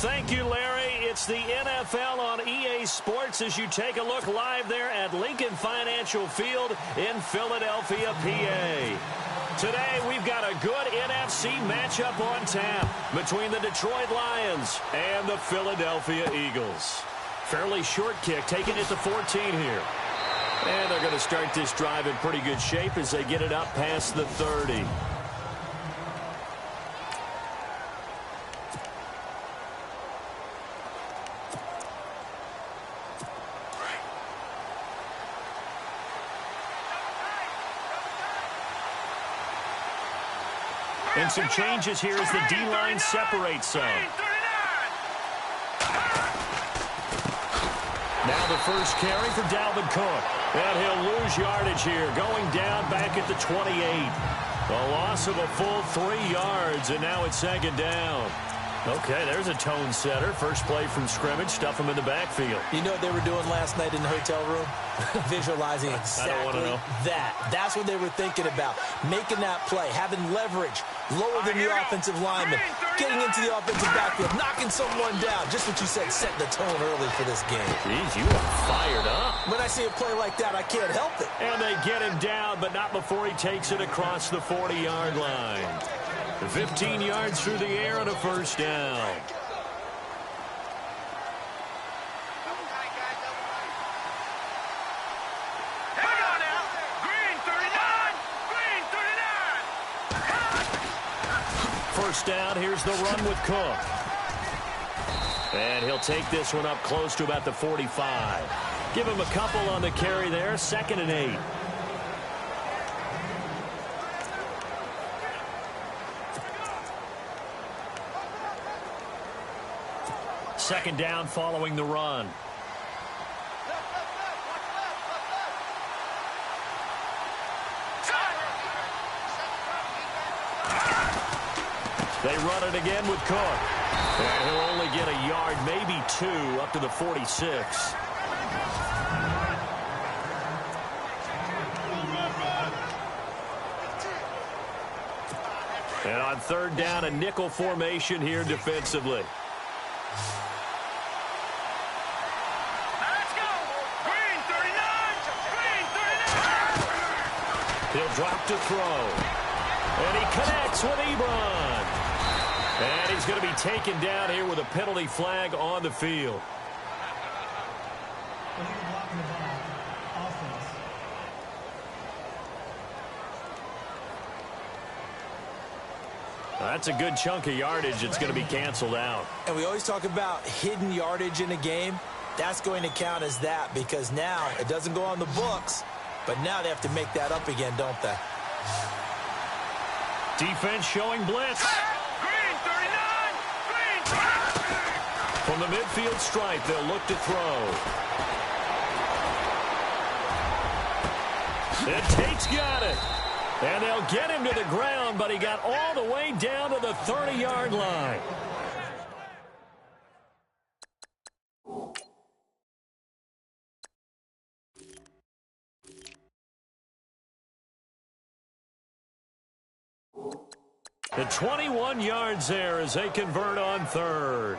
Thank you, Larry. It's the NFL on EA Sports as you take a look live there at Lincoln Financial Field in Philadelphia, PA. Today, we've got a good NFC matchup on tap between the Detroit Lions and the Philadelphia Eagles. Fairly short kick, taking it to 14 here. And they're going to start this drive in pretty good shape as they get it up past the 30. And some changes here as the D-line separates some. Now the first carry for Dalvin Cook. And he'll lose yardage here, going down back at the 28. A loss of a full 3 yards, and now it's second down. Okay, there's a tone setter. First play from scrimmage, stuff him in the backfield. You know what they were doing last night in the hotel room? Visualizing exactly that. That's what they were thinking about. Making that play, having leverage, lower than the offensive lineman, getting into the offensive backfield, knocking someone down. Just what you said, set the tone early for this game. Jeez, you are fired up. When I see a play like that, I can't help it. And they get him down, but not before he takes it across the 40-yard line. 15 yards through the air and a first down. First down, here's the run with Cook. And he'll take this one up close to about the 45. Give him a couple on the carry there, 2nd and 8. Second down following the run. They run it again with Cook. And he'll only get a yard, maybe 2, up to the 46. And on third down, a nickel formation here defensively. He'll drop to throw. And he connects with Ebron. And he's going to be taken down here with a penalty flag on the field. That's a good chunk of yardage. It's going to be canceled out. And we always talk about hidden yardage in a game. That's going to count as that because now it doesn't go on the books. But now they have to make that up again, don't they? Defense showing blitz. Green, 39! Green! From the midfield stripe, they'll look to throw. And Tate's got it. And they'll get him to the ground, but he got all the way down to the 30-yard line. The 21 yards there as they convert on third.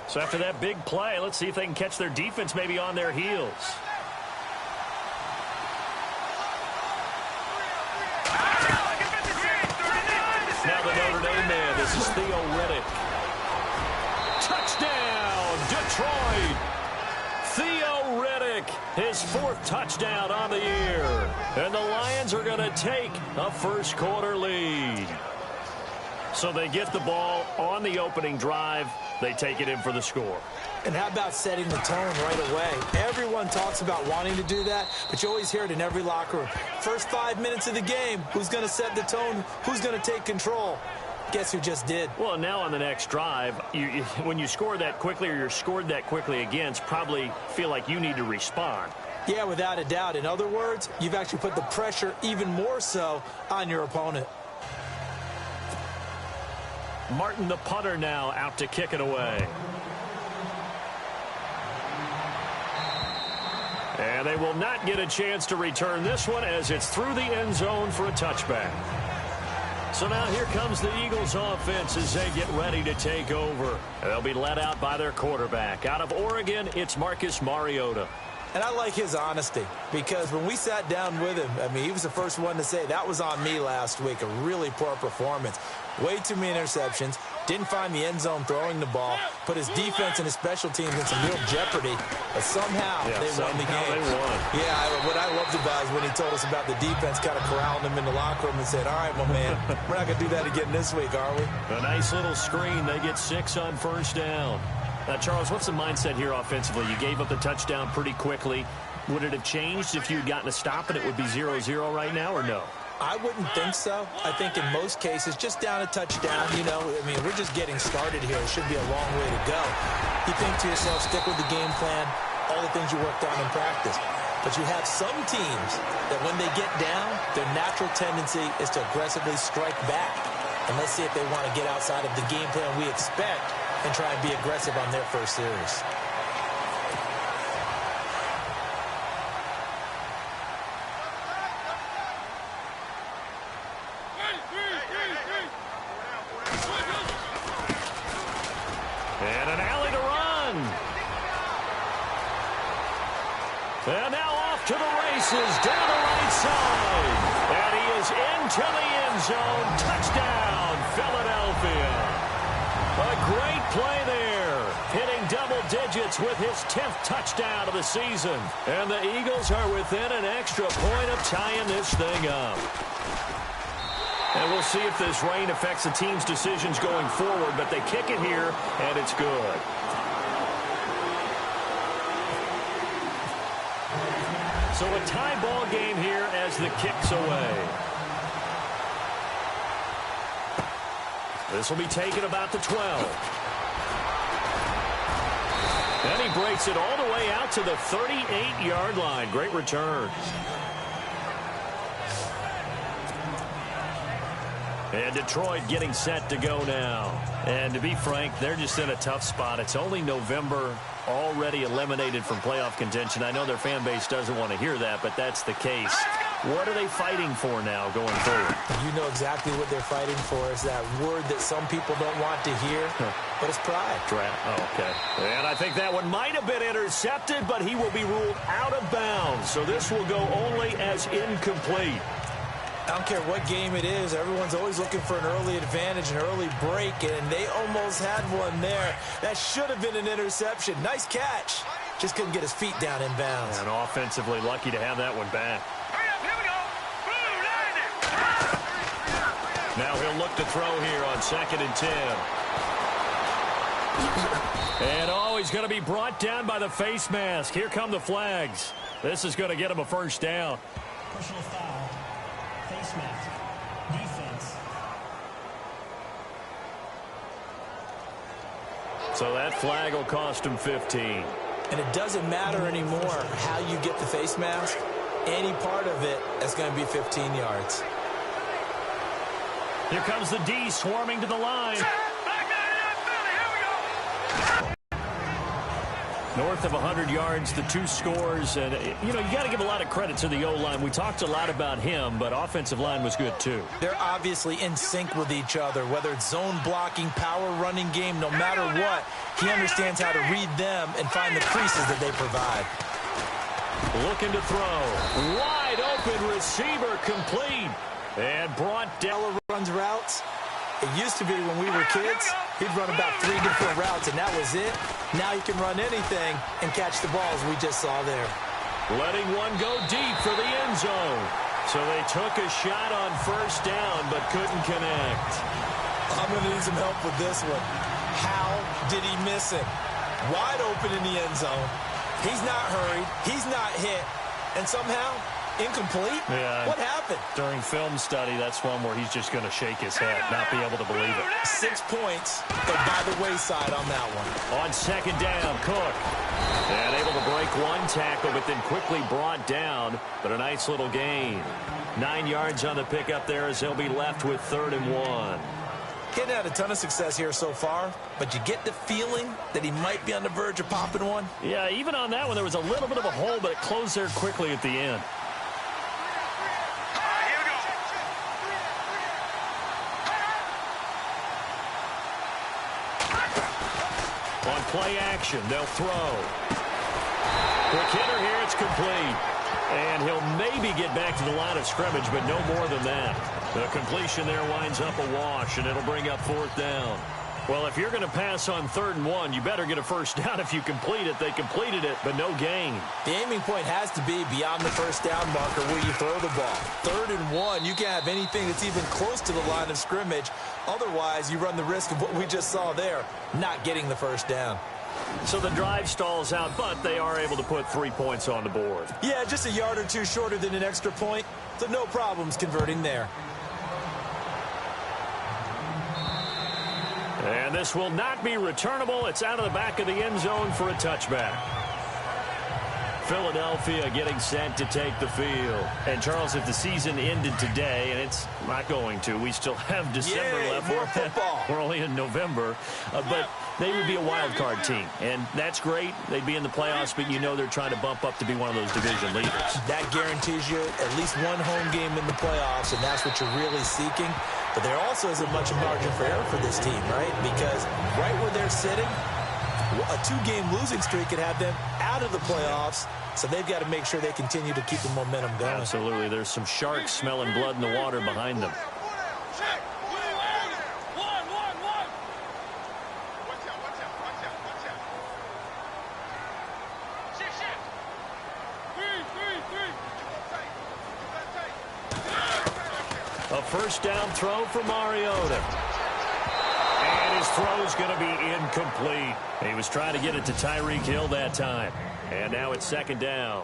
So after that big play, let's see if they can catch their defense maybe on their heels. Now the Notre Dame man, this is Theo Riddick. Touchdown, Detroit! Theo Riddick, his 4th touchdown on the year. And the Lions are going to take a first-quarter lead. So they get the ball on the opening drive. They take it in for the score. And how about setting the tone right away? Everyone talks about wanting to do that, but you always hear it in every locker room. First 5 minutes of the game, who's going to set the tone? Who's going to take control? Guess who just did? Well, now on the next drive, when you score that quickly or you're scored that quickly against, probably feel like you need to respond. Yeah, without a doubt. In other words, you've actually put the pressure even more so on your opponent. Martin, the punter, now out to kick it away. And they will not get a chance to return this one as it's through the end zone for a touchback. So now here comes the Eagles offense as they get ready to take over. They'll be led out by their quarterback. Out of Oregon, it's Marcus Mariota. And I like his honesty, because when we sat down with him, I mean, he was the first one to say, that was on me last week, a really poor performance. Way too many interceptions, didn't find the end zone throwing the ball, put his defense and his special teams in some real jeopardy, but somehow they won the game. They won. Yeah, what I loved about is when he told us about the defense kind of corralling him in the locker room and said, all right, my man, we're not going to do that again this week, are we? A nice little screen. They get 6 on first down. Now, Charles, what's the mindset here offensively? You gave up the touchdown pretty quickly. Would it have changed if you had gotten a stop and it would be 0-0 right now, or no? I wouldn't think so. I think in most cases, just down a touchdown, you know, I mean, we're just getting started here. It should be a long way to go. You think to yourself, stick with the game plan, all the things you worked on in practice. But you have some teams that when they get down, their natural tendency is to aggressively strike back. And let's see if they want to get outside of the game plan we expect and try and be aggressive on their first series. And an alley to run. And now off to the races down the right side. And he is into the end zone. Touchdown, Philadelphia. A great play there, hitting double digits with his 10th touchdown of the season. And the Eagles are within an extra point of tying this thing up. And we'll see if this rain affects the team's decisions going forward, but they kick it here, and it's good. So a tie ball game here as the kick's away. This will be taken about the 12. And he breaks it all the way out to the 38-yard line. Great return. And Detroit getting set to go now. And to be frank, they're just in a tough spot. It's only November, already eliminated from playoff contention. I know their fan base doesn't want to hear that, but that's the case. What are they fighting for now going forward? You know exactly what they're fighting for. Is that word that some people don't want to hear, but it's pride. Oh, okay. And I think that one might have been intercepted, but he will be ruled out of bounds. So this will go only as incomplete. I don't care what game it is. Everyone's always looking for an early advantage, an early break, and they almost had one there. That should have been an interception. Nice catch. Just couldn't get his feet down in bounds. And offensively lucky to have that one back. Now he'll look to throw here on 2nd and 10. And he's going to be brought down by the face mask. Here come the flags. This is going to get him a first down. Personal foul. Face mask. Defense. So that flag will cost him 15. And it doesn't matter anymore how you get the face mask. Any part of it is going to be 15 yards. Here comes the D swarming to the line. North of 100 yards, the 2 scores. And, you know, you got to give a lot of credit to the O-line. We talked a lot about him, but offensive line was good, too. They're obviously in sync with each other, whether it's zone blocking, power running game, no matter what. He understands how to read them and find the creases that they provide. Looking to throw. Wide open receiver complete. And brought down. Runs routes. It used to be when we were kids, he'd run about 3 different routes, and that was it. Now he can run anything and catch the balls we just saw there. Letting one go deep for the end zone. So they took a shot on first down, but couldn't connect. I'm going to need some help with this one. How did he miss it? Wide open in the end zone. He's not hurried. He's not hit. And somehow, incomplete? Yeah. What happened? During film study, that's one where he's just going to shake his head, not be able to believe it. 6 points, but by the wayside on that one. On 2nd down, Cook. And able to break one tackle, but then quickly brought down. But a nice little gain. 9 yards on the pickup there as they'll be left with 3rd and 1. Getting had a ton of success here so far, but you get the feeling that he might be on the verge of popping one. Yeah, even on that one, there was a little bit of a hole, but it closed there quickly at the end. play action. They'll throw. Quick hitter here. It's complete. And he'll maybe get back to the line of scrimmage, but no more than that. The completion there winds up a wash, and it'll bring up 4th down. Well, if you're going to pass on 3rd and 1, you better get a first down if you complete it. They completed it, but no gain. The aiming point has to be beyond the first down marker where you throw the ball. 3rd and 1, you can't have anything that's even close to the line of scrimmage. Otherwise, you run the risk of what we just saw there, not getting the first down. So the drive stalls out, but they are able to put 3 points on the board. Yeah, just a yard or two shorter than an extra point, so no problems converting there. And this will not be returnable. It's out of the back of the end zone for a touchback. Philadelphia getting set to take the field. And, Charles, if the season ended today, and it's not going to, we still have December left. More football. We're only in November. But they would be a wild card team. And that's great. They'd be in the playoffs, but you know they're trying to bump up to be one of those division leaders. That guarantees you at least one home game in the playoffs, and that's what you're really seeking. But there also isn't much margin for error for this team, right? Because right where they're sitting, a 2-game losing streak could have them out of the playoffs, so they've got to make sure they continue to keep the momentum going. Absolutely. There's some sharks smelling blood in the water behind them. A first down throw for Mariota. And his throw's going to be incomplete. He was trying to get it to Tyreek Hill that time. And now it's 2nd down.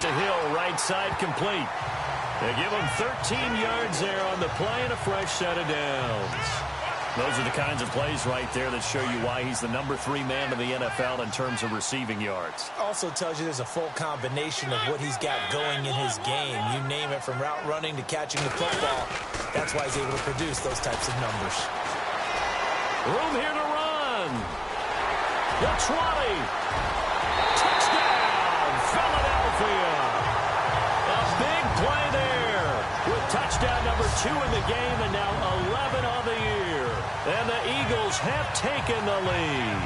To Hill, right side complete. They give him 13 yards there on the play and a fresh set of downs. Those are the kinds of plays right there that show you why he's the number 3 man in the NFL in terms of receiving yards. Also tells you there's a full combination of what he's got going in his game. You name it, from route running to catching the football. That's why he's able to produce those types of numbers. Room here to run. The 20. Touchdown, Philadelphia. A big play there with touchdown number 2 in the game and now 11 on the year. And the Eagles have taken the lead.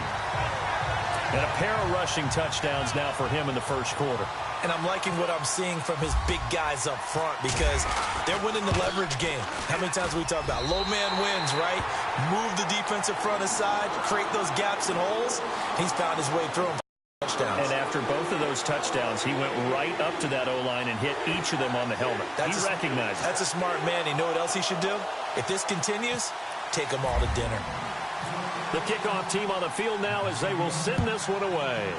And a pair of rushing touchdowns now for him in the first quarter. And I'm liking what I'm seeing from his big guys up front because they're winning the leverage game. How many times we talk about low man wins, right? Move the defensive front aside, create those gaps and holes. He's found his way through them. Touchdowns. And after both of those touchdowns, he went right up to that O-line and hit each of them on the helmet. He recognized it. That's a smart man. You know what else he should do? If this continues, take them all to dinner. The kickoff team on the field now as they will send this one away.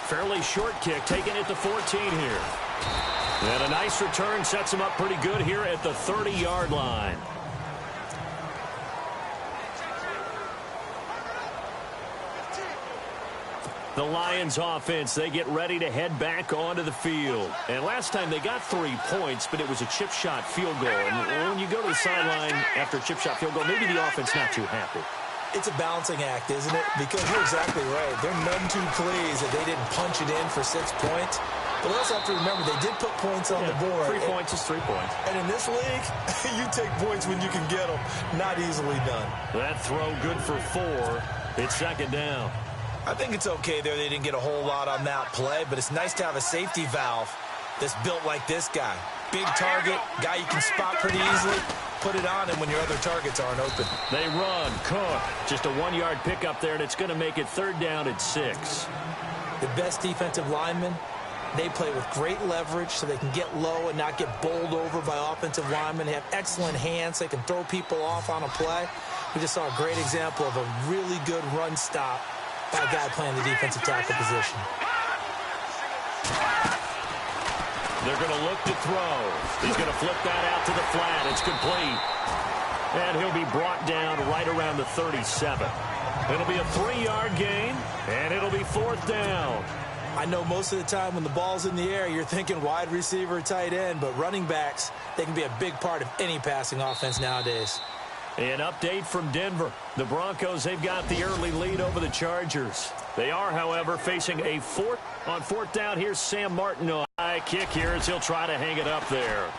Fairly short kick, taking it to 14 here. And a nice return sets him up pretty good here at the 30-yard line. The Lions offense, they get ready to head back onto the field. And last time they got 3 points, but it was a chip shot field goal. And when you go to the sideline after a chip shot field goal, maybe the offense not too happy. It's a balancing act, isn't it? Because you're exactly right. They're none too pleased that they didn't punch it in for 6 points. But we also have to remember they did put points on the board. 3 points is 3 points. And in this league, you take points when you can get them. Not easily done. That throw good for 4. It's 2nd down. I think it's okay there. They didn't get a whole lot on that play, but it's nice to have a safety valve that's built like this guy. Big target, guy you can spot pretty easily. Put it on him when your other targets aren't open. They run. Cook. Just a 1-yard pickup there, and it's going to make it 3rd down at 6. The best defensive linemen, they play with great leverage so they can get low and not get bowled over by offensive linemen. They have excellent hands. They can throw people off on a play. We just saw a great example of a really good run stop by a guy playing the defensive tackle position. They're going to look to throw. He's going to flip that out to the flat. It's complete. And he'll be brought down right around the 37. It'll be a 3-yard gain, and it'll be 4th down. I know most of the time when the ball's in the air, you're thinking wide receiver, tight end, but running backs, they can be a big part of any passing offense nowadays. An update from Denver. The Broncos, they've got the early lead over the Chargers. They are, however, facing a fourth down. Here's Sam Martin on high kick here as he'll try to hang it up there.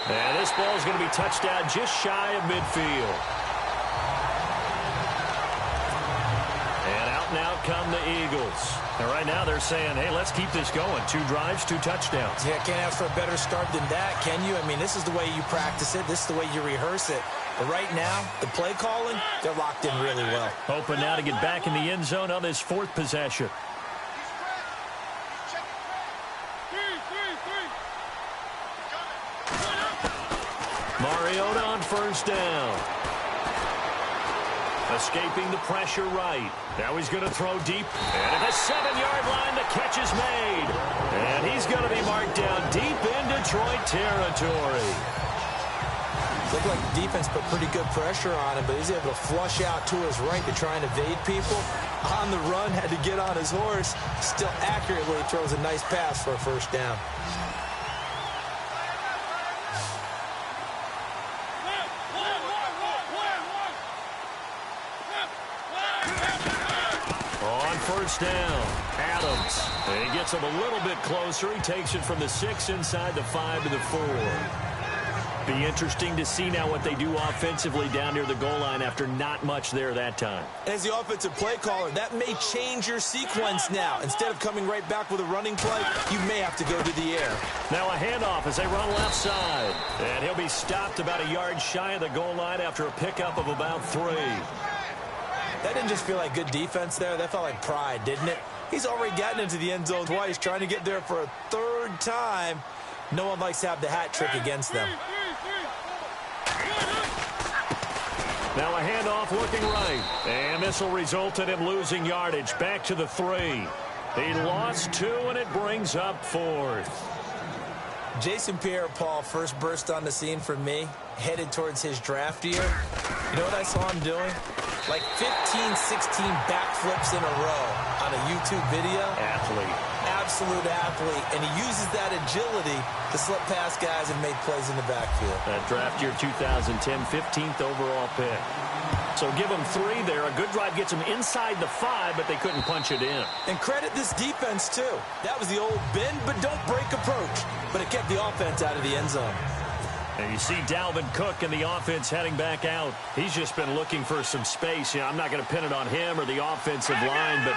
And this ball is going to be touched down just shy of midfield. And out come the Eagles. And right now they're saying, hey, let's keep this going. 2 drives, 2 touchdowns. Yeah, can't ask for a better start than that, can you? I mean, this is the way you practice it. This is the way you rehearse it. But right now, the play calling, they're locked in really well. Hoping now to get back in the end zone on this 4th possession. Mariota on first down. Escaping the pressure right. Now he's going to throw deep. And at the 7-yard line, the catch is made. And he's going to be marked down deep in Detroit territory. Looked like the defense put pretty good pressure on him, but he's able to flush out to his right to try and evade people. On the run, had to get on his horse. Still accurately throws a nice pass for a first down. First down, Adams. And he gets him a little bit closer. He takes it from the 6 inside the 5 to the 4. Be interesting to see now what they do offensively down near the goal line after not much there that time. As the offensive play caller, that may change your sequence now. Instead of coming right back with a running play, you may have to go to the air. Now a handoff as they run left side. And he'll be stopped about a yard shy of the goal line after a pickup of about 3. That didn't just feel like good defense there. That felt like pride, didn't it? He's already gotten into the end zone twice, trying to get there for a 3rd time. No one likes to have the hat trick against them. Now a handoff looking right. And this will result in him losing yardage. Back to the 3. He lost 2, and it brings up 4th. Jason Pierre-Paul first burst on the scene for me, headed towards his draft year. You know what I saw him doing? Like 15, 16 backflips in a row on a YouTube video. Athlete. Absolute athlete. And he uses that agility to slip past guys and make plays in the backfield. That draft year 2010, 15th overall pick. So give him 3 there. A good drive gets him inside the 5, but they couldn't punch it in. And credit this defense, too. That was the old bend but don't break approach. But it kept the offense out of the end zone. And you see Dalvin Cook and the offense heading back out. He's just been looking for some space. You know, I'm not going to pin it on him or the offensive line, but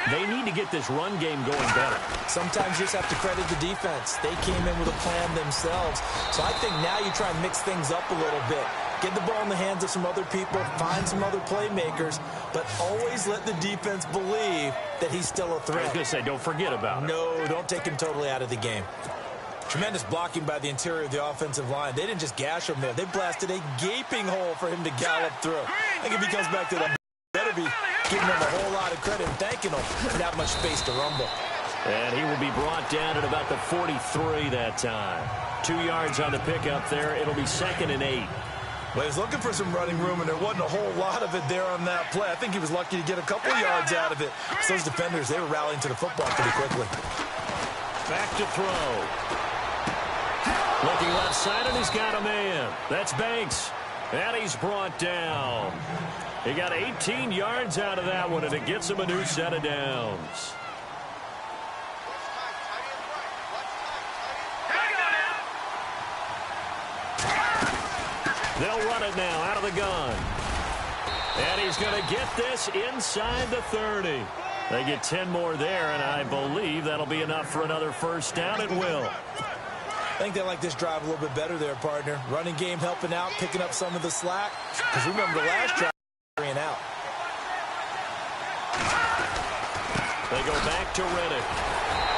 they need to get this run game going better. Sometimes you just have to credit the defense. They came in with a plan themselves. So I think now you try and mix things up a little bit. Get the ball in the hands of some other people, find some other playmakers, but always let the defense believe that he's still a threat. I was going to say, don't forget about it. No, don't take him totally out of the game. Tremendous blocking by the interior of the offensive line. They didn't just gash him there. They blasted a gaping hole for him to gallop through. I think if he comes back to that, better be giving him a whole lot of credit and thanking him for that much space to rumble. And he will be brought down at about the 43 that time. 2 yards on the pickup there. It'll be 2nd and 8. Well, he was looking for some running room, and there wasn't a whole lot of it there on that play. I think he was lucky to get a couple yards out of it. So those defenders, they were rallying to the football pretty quickly. Back to throw. Looking left side, and he's got a man. That's Banks. And he's brought down. He got 18 yards out of that one, and it gets him a new set of downs. They'll run it now out of the gun. And he's going to get this inside the 30. They get 10 more there, and I believe that'll be enough for another first down. It will. I think they like this drive a little bit better there, partner. Running game helping out, picking up some of the slack. Because remember the last drive, carrying out. They go back to Riddick.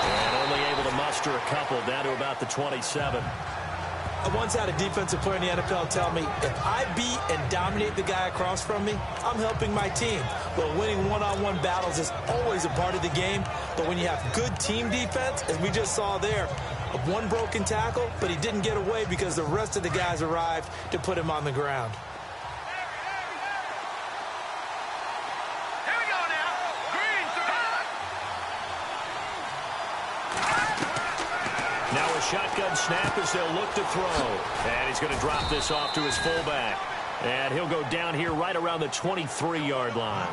And only able to muster a couple down to about the 27. I once had a defensive player in the NFL tell me, if I beat and dominate the guy across from me, I'm helping my team. Well, winning one-on-one battles is always a part of the game. But when you have good team defense, as we just saw there, one broken tackle, but he didn't get away because the rest of the guys arrived to put him on the ground. Here we go now. Green 3. Now a shotgun snap as they'll look to throw. And he's going to drop this off to his fullback. And he'll go down here right around the 23-yard line.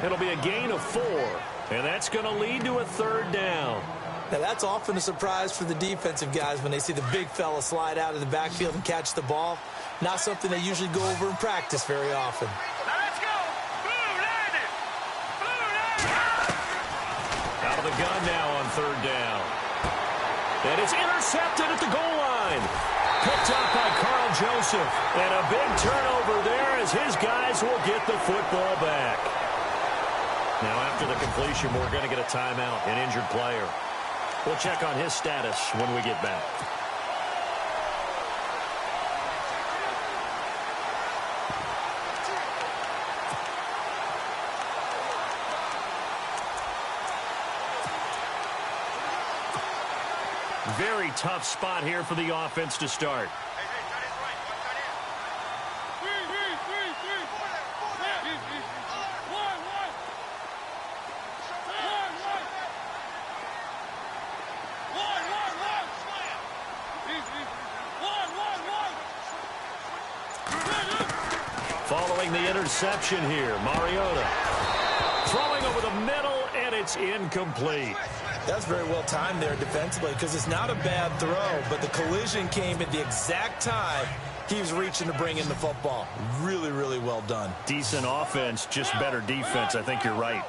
It'll be a gain of 4. And that's going to lead to a 3rd down. Now, that's often a surprise for the defensive guys when they see the big fella slide out of the backfield and catch the ball. Not something they usually go over in practice very often. Now let's go. Blue landed. Blue landed. Out of the gun now on 3rd down. And it's intercepted at the goal line. Picked up by Carl Joseph. And a big turnover there as his guys will get the football back. Now, after the completion, we're going to get a timeout, an injured player. We'll check on his status when we get back. Very tough spot here for the offense to start. Following the interception here, Mariota throwing over the middle, and it's incomplete. That's very well timed there defensively because it's not a bad throw, but the collision came at the exact time he was reaching to bring in the football. Really, really well done. Decent offense, just better defense. I think you're right.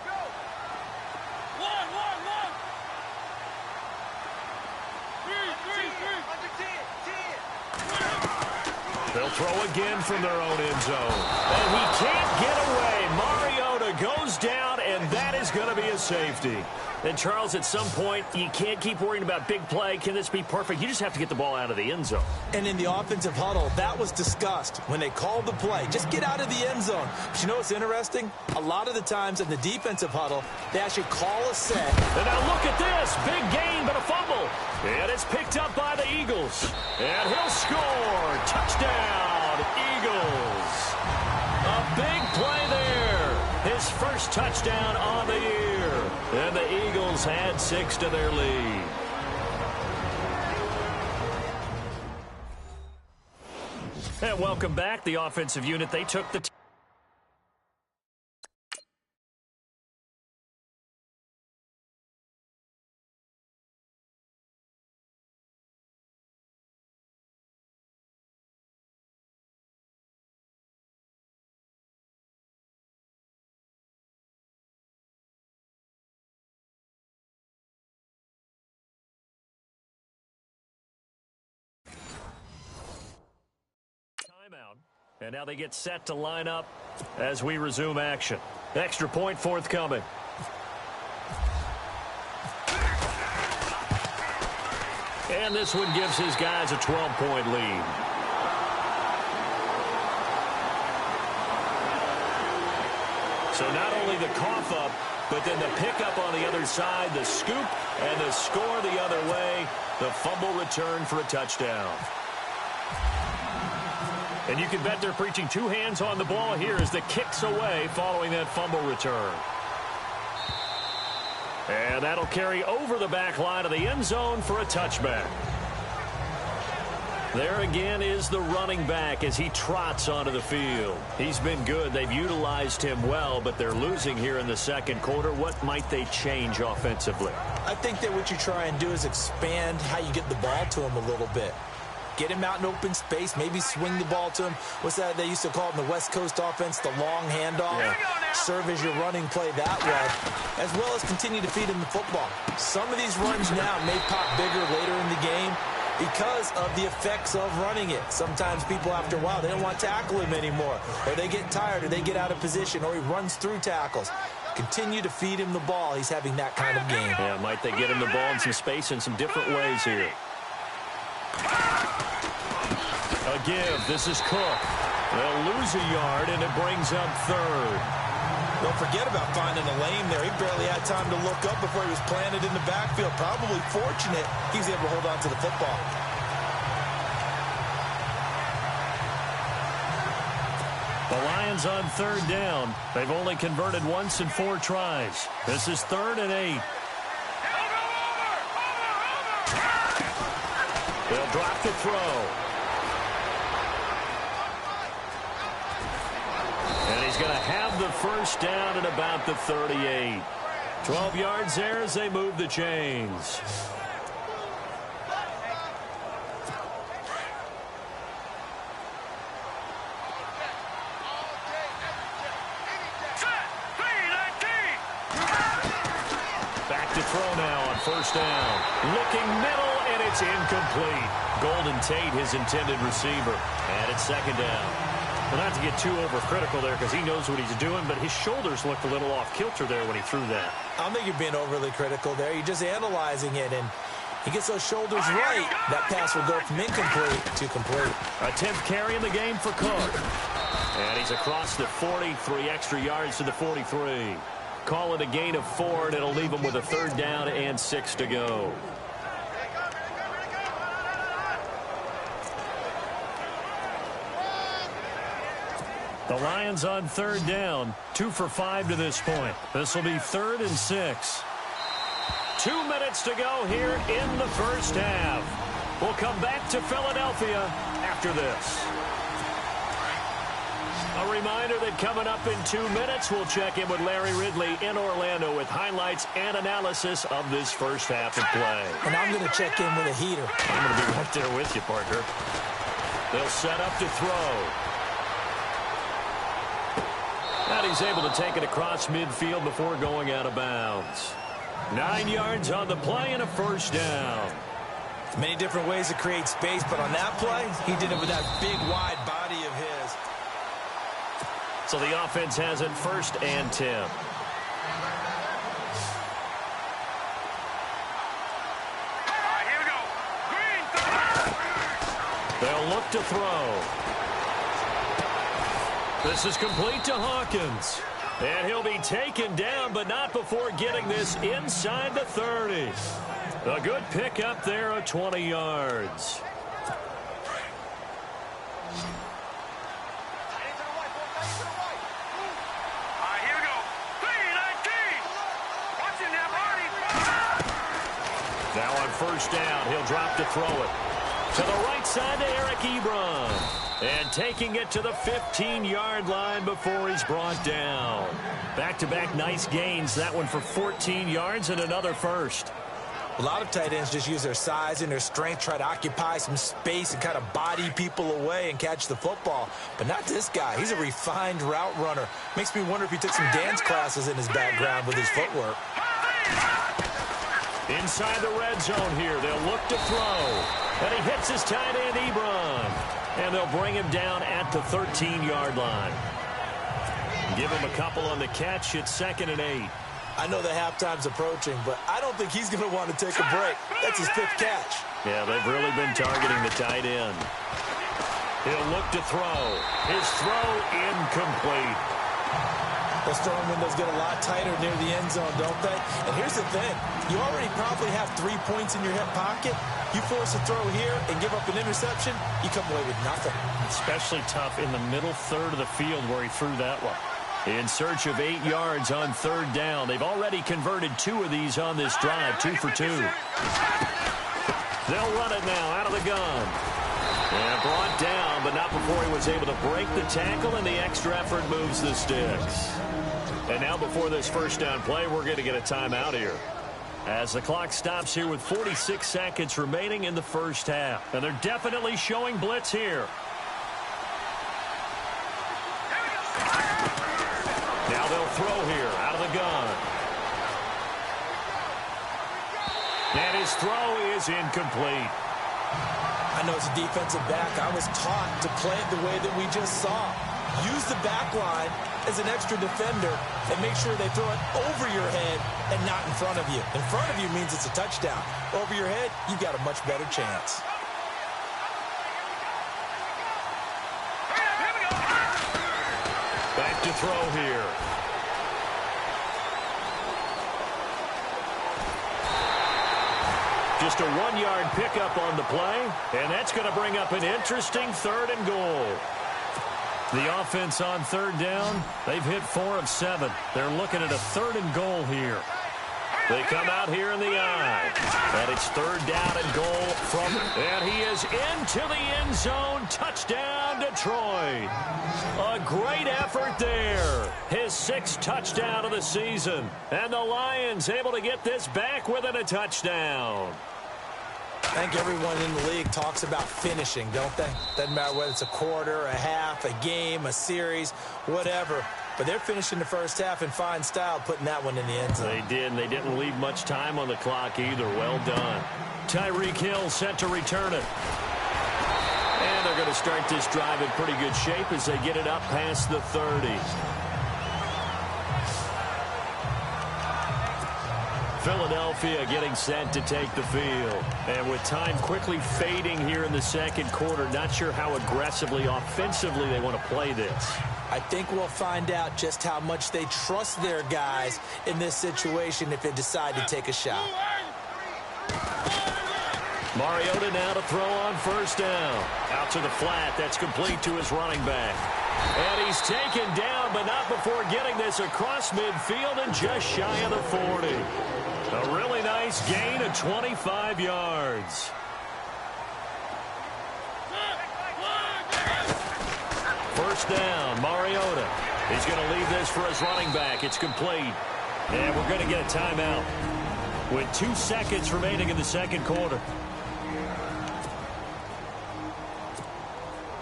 They'll throw again from their own end zone. And he can't get away. Mariota goes down, and that is going to be a safety. And, Charles, at some point, you can't keep worrying about big play. Can this be perfect? You just have to get the ball out of the end zone. And in the offensive huddle, that was discussed when they called the play. Just get out of the end zone. But you know what's interesting? A lot of the times in the defensive huddle, they actually call a set. And now look at this. Big gain, but a fumble. And it's picked up by the Eagles. And he'll score. Touchdown, Eagles. A big play there. His first touchdown on the year. And the Eagles had 6 to their lead. And welcome back. The offensive unit, they took the timeout. And now they get set to line up as we resume action. Extra point forthcoming. And this one gives his guys a 12-point lead. So not only the cough up, but then the pickup on the other side, the scoop, and the score the other way. The fumble return for a touchdown. And you can bet they're preaching 2 hands on the ball here as the kick's away following that fumble return. And that'll carry over the back line of the end zone for a touchback. There again is the running back as he trots onto the field. He's been good. They've utilized him well, but they're losing here in the second quarter. What might they change offensively? I think that what you try and do is expand how you get the ball to him a little bit. Get him out in open space, maybe swing the ball to him. What's that they used to call it in the West Coast offense, the long handoff? Yeah. Serve as your running play that way, as well as continue to feed him the football. Some of these runs now may pop bigger later in the game because of the effects of running it. Sometimes people, after a while, they don't want to tackle him anymore, or they get tired, or they get out of position, or he runs through tackles. Continue to feed him the ball. He's having that kind of game. Yeah, might they get him the ball in some space in some different ways here. A give. This is Cook. They'll lose a yard, and it brings up 3rd. Don't forget about finding a lane there. He barely had time to look up before he was planted in the backfield. Probably fortunate he was able to hold on to the football. The Lions on 3rd down. They've only converted once in 4 tries. This is 3rd and 8. He'll drop the throw. And he's going to have the first down at about the 38. 12 yards there as they move the chains. Back to throw now on first down. Looking middle, and it's incomplete. Golden Tate, his intended receiver. And it's second down. Well, not to get too overcritical there because he knows what he's doing, but his shoulders looked a little off kilter there when he threw that. I don't think you're being overly critical there. You're just analyzing it, and he gets those shoulders right. That pass will go from incomplete to complete. A 10th carry in the game for Cook. And he's across the 40, 3 extra yards to the 43. Call it a gain of 4, and it'll leave him with a third down and 6 to go. The Lions on third down, 2 for 5 to this point. This will be 3rd and 6. 2 minutes to go here in the first half. We'll come back to Philadelphia after this. A reminder that coming up in 2 minutes, we'll check in with Larry Ridley in Orlando with highlights and analysis of this first half of play. And I'm going to check in with a heater. I'm going to be right there with you, partner. They'll set up to throw. And he's able to take it across midfield before going out of bounds. 9 yards on the play and a first down. Many different ways to create space, but on that play, he did it with that big, wide body of his. So the offense has it 1st and 10. Here we go. Green. They'll look to throw. This is complete to Hawkins. And he'll be taken down, but not before getting this inside the 30. A good pickup there of 20 yards. Here we go. Green 19. Watching that body. Now on first down, he'll drop to throw it. To the right side to Eric Ebron. And taking it to the 15-yard line before he's brought down. Back-to-back nice gains. That one for 14 yards and another first. A lot of tight ends just use their size and their strength, try to occupy some space and kind of body people away and catch the football. But not this guy. He's a refined route runner. Makes me wonder if he took some dance classes in his background with his footwork. Inside the red zone here. They'll look to throw. And he hits his tight end, Ebron. And they'll bring him down at the 13-yard line. Give him a couple on the catch. It's 2nd and 8. I know the halftime's approaching, but I don't think he's going to want to take a break. That's his 5th catch. Yeah, they've really been targeting the tight end. He'll look to throw. His throw incomplete. Those throwing windows get a lot tighter near the end zone, don't they? And here's the thing. You already probably have 3 points in your hip pocket. You force a throw here and give up an interception, you come away with nothing. Especially tough in the middle third of the field where he threw that one. In search of 8 yards on third down. They've already converted 2 of these on this drive, 2 for 2. They'll run it now out of the gun. And brought down, but not before he was able to break the tackle, and the extra effort moves the sticks. And now before this first down play, we're going to get a timeout here. As the clock stops here with 46 seconds remaining in the first half. And they're definitely showing blitz here. Now they'll throw here out of the gun. And his throw is incomplete. I know as a defensive back, I was taught to play it the way that we just saw. Use the back line as an extra defender and make sure they throw it over your head and not in front of you. In front of you means it's a touchdown. Over your head, you've got a much better chance. Back to throw here. Just a 1-yard pickup on the play, and that's going to bring up an interesting 3rd and goal. The offense on third down, they've hit 4 of 7. They're looking at a 3rd and goal here. They come out here in the I. And it's third down and goal and he is into the end zone. Touchdown, Detroit. A great effort there. His 6th touchdown of the season. And the Lions able to get this back within a touchdown. I think everyone in the league talks about finishing, don't they? Doesn't matter whether it's a quarter, a half, a game, a series, whatever. But they're finishing the first half in fine style, putting that one in the end zone. They did, and they didn't leave much time on the clock either. Well done. Tyreek Hill set to return it. And they're going to start this drive in pretty good shape as they get it up past the 30. Philadelphia getting set to take the field. And with time quickly fading here in the second quarter, not sure how aggressively, offensively they want to play this. I think we'll find out just how much they trust their guys in this situation if they decide to take a shot. Mariota now to throw on first down. Out to the flat. That's complete to his running back. And he's taken down, but not before getting this across midfield and just shy of the 40. A really nice gain of 25 yards. First down, Mariota. He's going to leave this for his running back. It's complete. And we're going to get a timeout with 2 seconds remaining in the second quarter.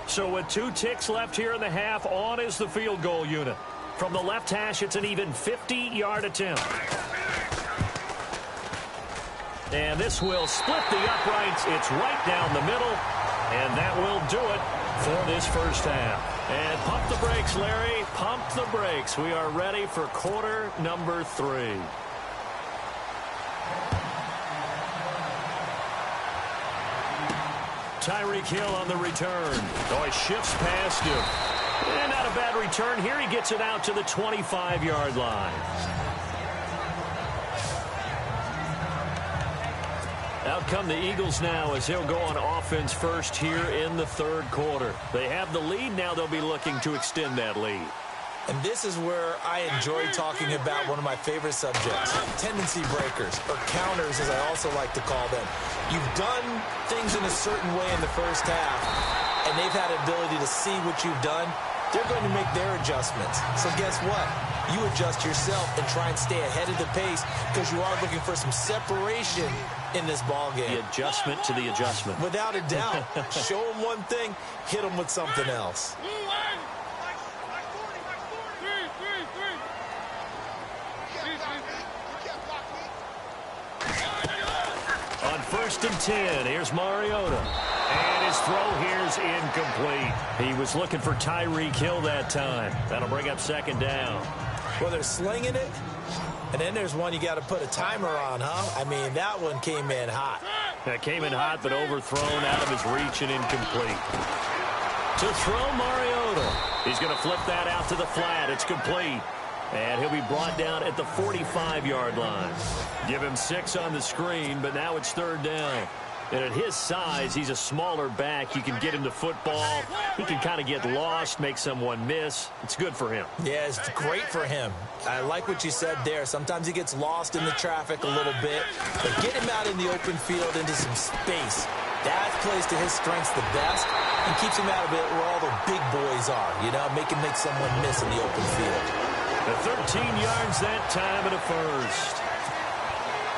So with 2 ticks left here in the half, on is the field goal unit. From the left hash, it's an even 50-yard attempt. And this will split the uprights. It's right down the middle. And that will do it for this first half. And pump the brakes, Larry. Pump the brakes. We are ready for quarter number 3. Tyreek Hill on the return. Oh, he shifts past him. And not a bad return here. He gets it out to the 25-yard line. Out come the Eagles now as he'll go on offense first here in the third quarter. They have the lead. Now they'll be looking to extend that lead. And this is where I enjoy talking about one of my favorite subjects, tendency breakers, or counters as I also like to call them. You've done things in a certain way in the first half, and they've had an ability to see what you've done. They're going to make their adjustments. So guess what? You adjust yourself and try and stay ahead of the pace because you are looking for some separation in this ball game. The adjustment to the adjustment. Without a doubt. Show them one thing, hit them with something else. On 1st and 10, here's Mariota. And his throw here's incomplete. He was looking for Tyreek Hill that time. That'll bring up second down. Well, they're slinging it. And then there's one you got to put a timer on, huh? I mean, that one came in hot. That came in hot, but overthrown out of his reach and incomplete. To throw Mariota. He's going to flip that out to the flat. It's complete. And he'll be brought down at the 45-yard line. Give him 6 on the screen, but now it's third down. And at his size, he's a smaller back. You can get him the football. He can kind of get lost, make someone miss. It's good for him. Yeah, it's great for him. I like what you said there. Sometimes he gets lost in the traffic a little bit. But get him out in the open field into some space. That plays to his strengths the best and keeps him out of it where all the big boys are, you know, make someone miss in the open field. The 13 yards that time at a first.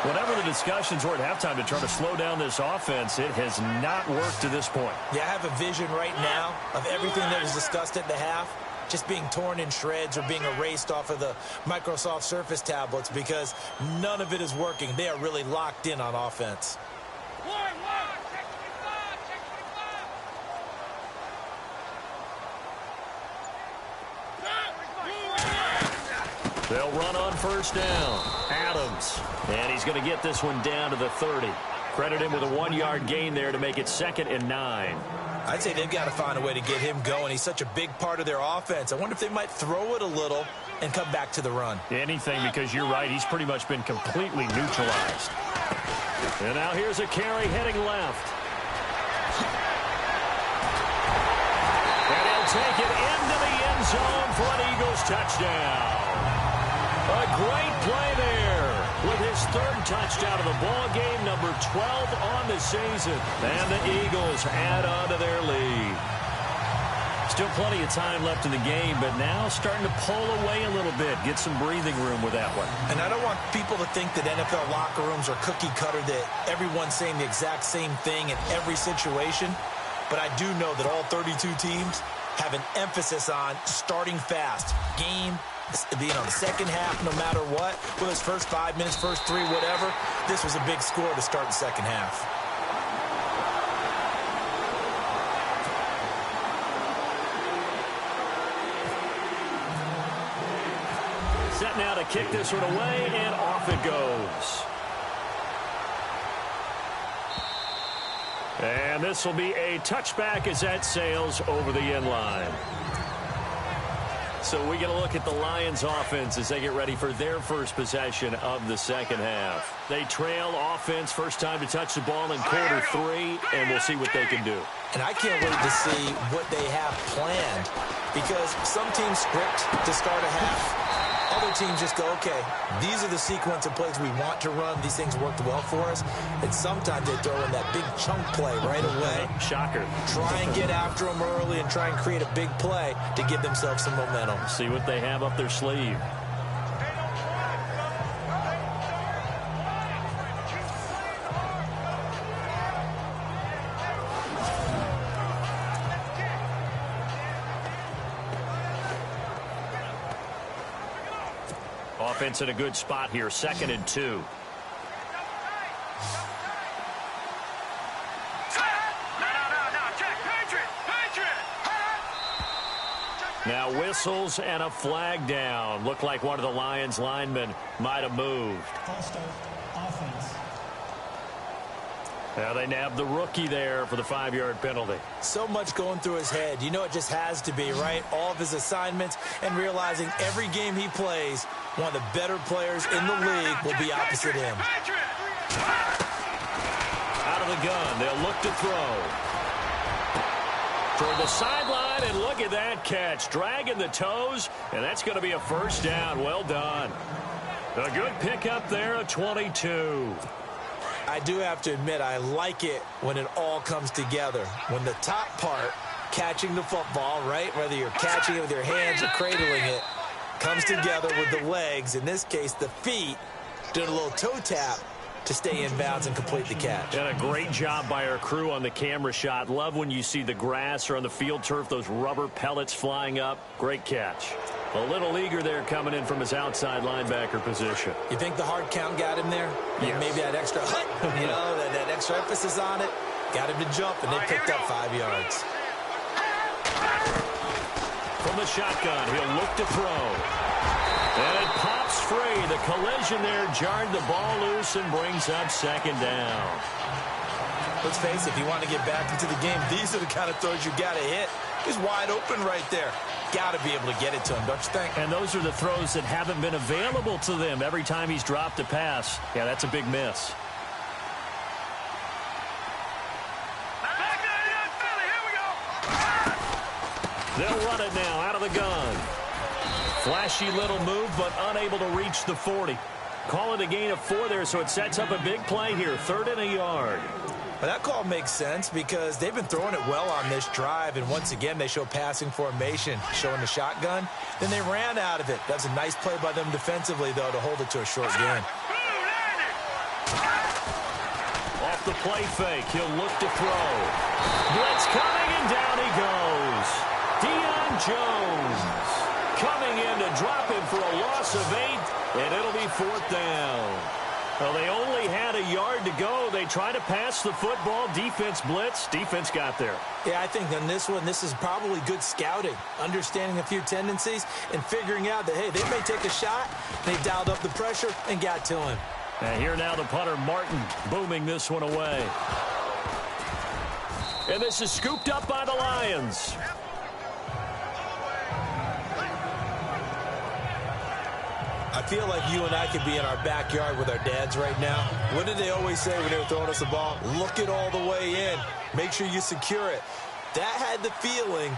Whatever the discussions were at halftime to try to slow down this offense, it has not worked to this point. Yeah, I have a vision right now of everything that was discussed at the half just being torn in shreds or being erased off of the Microsoft Surface tablets because none of it is working. They are really locked in on offense. They'll run on first down. Adams. And he's going to get this one down to the 30. Credit him with a 1-yard gain there to make it 2nd and 9. I'd say they've got to find a way to get him going. He's such a big part of their offense. I wonder if they might throw it a little and come back to the run. Anything, because you're right. He's pretty much been completely neutralized. And now here's a carry heading left. And he'll take it into the end zone for an Eagles touchdown. A great play there. with his third touchdown of the ball game, number 12 on the season. And the Eagles add on to their lead. Still plenty of time left in the game, but now starting to pull away a little bit, get some breathing room with that one. And I don't want people to think that NFL locker rooms are cookie cutter, that everyone's saying the exact same thing in every situation. But I do know that all 32 teams have an emphasis on starting fast. Game, the second half, no matter what, whether it's first 5 minutes, first 3, whatever, this was a big score to start the second half. Set now to kick this one away, and off it goes. And this will be a touchback as that sails over the end line. So we get a look at the Lions offense as they get ready for their first possession of the second half. They trail offense, first time to touch the ball in quarter 3, and we'll see what they can do. And I can't wait to see what they have planned, because some teams script to start a half. Other teams just go, okay, these are the sequence of plays we want to run. These things worked well for us. And sometimes they throw in that big chunk play right away. Shocker. Try and get after them early and try and create a big play to give themselves some momentum. See what they have up their sleeve. Offense in a good spot here, 2nd and 2. No, check, Patriot. Now whistles and a flag down. Looked like one of the Lions linemen might have moved. False start, offense. Now they nabbed the rookie there for the 5-yard penalty. So much going through his head. You know it just has to be, right? All of his assignments and realizing every game he plays, one of the better players in the league will be opposite him. Out of the gun, they'll look to throw. Toward the sideline, and look at that catch. Dragging the toes, and that's going to be a first down. Well done. A good pickup there, a 22. I do have to admit, I like it when it all comes together. When the top part, catching the football, right, whether you're catching it with your hands or cradling it, comes together with the legs, in this case the feet, doing a little toe tap to stay in bounds and complete the catch. And a great job by our crew on the camera shot. Love when you see the grass or on the field turf, those rubber pellets flying up. Great catch. A little eager there coming in from his outside linebacker position. You think the hard count got him there? Yes. Maybe that extra that extra emphasis on it got him to jump, and they picked up 5 yards. From the shotgun, he'll look to throw. And it pops free. The collision there jarred the ball loose and brings up 2nd down. Let's face it, if you want to get back into the game, these are the kind of throws you got to hit. He's wide open right there. Got to be able to get it to him, don't you think? And those are the throws that haven't been available to them every time he's dropped a pass. Yeah, that's a big miss. They'll run it now out of the gun. Flashy little move, but unable to reach the 40. Call it a gain of 4 there, so it sets up a big play here. 3rd and a yard. Well, that call makes sense because they've been throwing it well on this drive, and once again, they show passing formation, showing the shotgun. Then they ran out of it. That's a nice play by them defensively, though, to hold it to a short gain. Off the play fake, he'll look to throw. Blitz coming, and down he goes. Deion Jones coming in to drop him for a loss of 8, and it'll be 4th down. Well, they only had a yard to go. They tried to pass the football. Defense blitz. Defense got there. Yeah, I think on this one, this is probably good scouting, understanding a few tendencies, and figuring out that, hey, they may take a shot. They dialed up the pressure and got to him. And here now the punter, Martin, booming this one away. And this is scooped up by the Lions. I feel like you and I could be in our backyard with our dads right now. What did they always say when they were throwing us the ball? Look it all the way in. Make sure you secure it. That had the feeling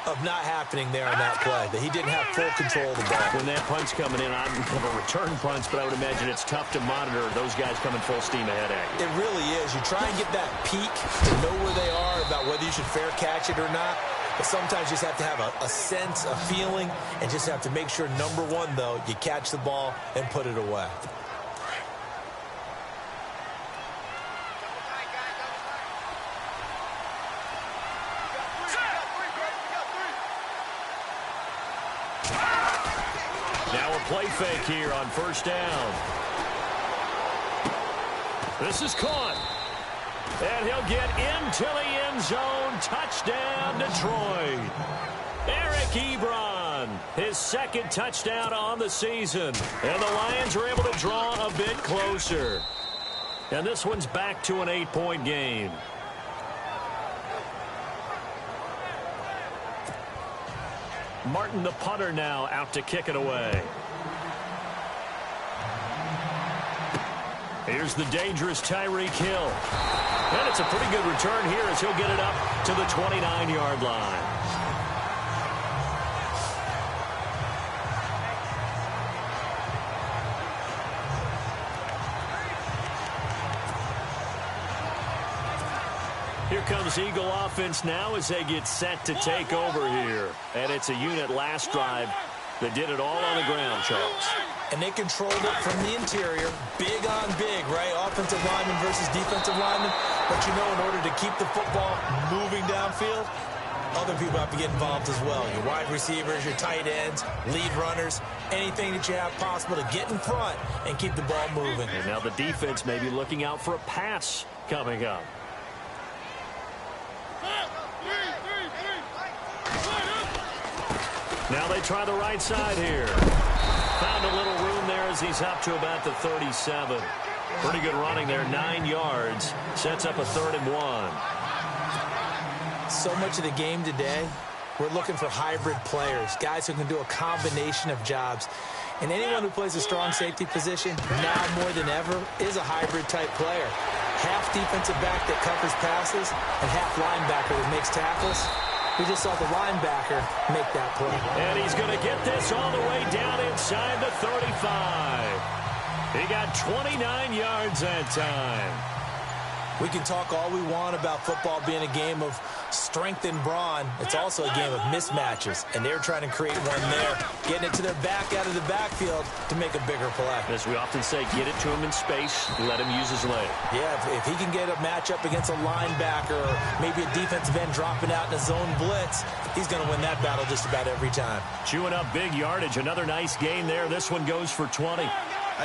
of not happening there on that play, that he didn't have full control of the ball. When that punch coming in, I don't have a return punch, but I would imagine it's tough to monitor those guys coming full steam ahead at you. It really is. You try and get that peek to know where they are, about whether you should fair catch it or not. But sometimes you just have to have a sense, a feeling, and just have to make sure, number one, though, you catch the ball and put it away. Now a play fake here on first down. This is caught. And he'll get into the end zone. Touchdown, Detroit. Eric Ebron, his second touchdown on the season. And the Lions are able to draw a bit closer. And this one's back to an 8-point game. Martin, the punter, now out to kick it away. Here's the dangerous Tyreek Hill. And it's a pretty good return here as he'll get it up to the 29-yard line. Here comes Eagle offense now as they get set to take over here. And it's a unit last drive that did it all on the ground, Charles. And they controlled it from the interior, big on big, right? Offensive lineman versus defensive lineman. But you know, in order to keep the football moving downfield, other people have to get involved as well. Your wide receivers, your tight ends, lead runners, anything that you have possible to get in front and keep the ball moving. And now the defense may be looking out for a pass coming up. Now they try the right side here. Found a little room there as he's up to about the 37. Pretty good running there, 9 yards. Sets up a 3rd and 1. So much of the game today, we're looking for hybrid players, guys who can do a combination of jobs. And anyone who plays a strong safety position, now more than ever, is a hybrid type player. Half defensive back that covers passes and half linebacker that makes tackles. We just saw the linebacker make that play. And he's going to get this all the way down inside the 35. He got 29 yards that time. We can talk all we want about football being a game of strength and brawn. It's also a game of mismatches, and they're trying to create one there, getting it to their back out of the backfield to make a bigger play. As we often say, get it to him in space, let him use his leg. Yeah, if he can get a matchup against a linebacker or maybe a defensive end dropping out in a zone blitz, he's going to win that battle just about every time. Chewing up big yardage. Another nice gain there. This one goes for 20. I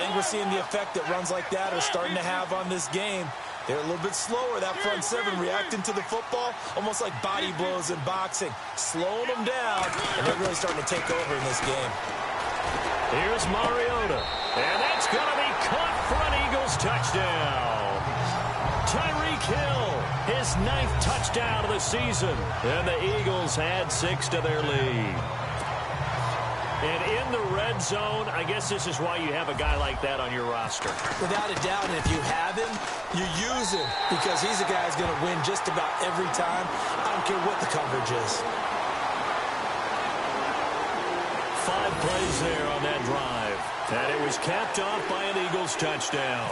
think we're seeing the effect that runs like that are starting to have on this game. They're a little bit slower, that front seven, reacting to the football, almost like body blows in boxing, slowing them down, and they're really starting to take over in this game. Here's Mariota, and that's going to be caught for an Eagles touchdown. Tyreek Hill, his 9th touchdown of the season, and the Eagles add 6 to their lead. And in the red zone, I guess this is why you have a guy like that on your roster. Without a doubt, and if you have him, you use him because he's a guy who's going to win just about every time. I don't care what the coverage is. 5 plays there on that drive. And it was capped off by an Eagles touchdown.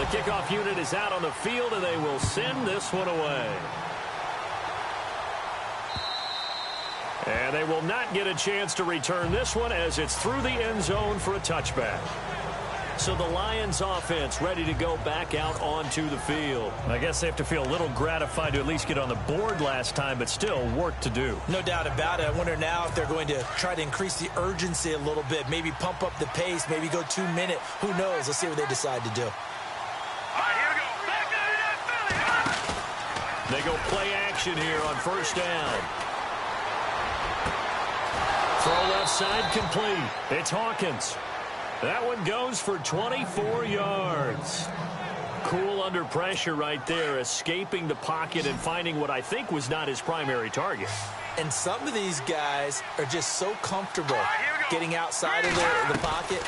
The kickoff unit is out on the field, and they will send this one away. And they will not get a chance to return this one as it's through the end zone for a touchback. So the Lions offense ready to go back out onto the field. I guess they have to feel a little gratified to at least get on the board last time, but still work to do. No doubt about it. I wonder now if they're going to try to increase the urgency a little bit, maybe pump up the pace, maybe go 2-minute. Who knows? Let's see what they decide to do. They go play action here on first down. Throw left side complete. It's Hawkins. That one goes for 24 yards. Cool under pressure right there, escaping the pocket and finding what I think was not his primary target. And some of these guys are just so comfortable getting outside of the pocket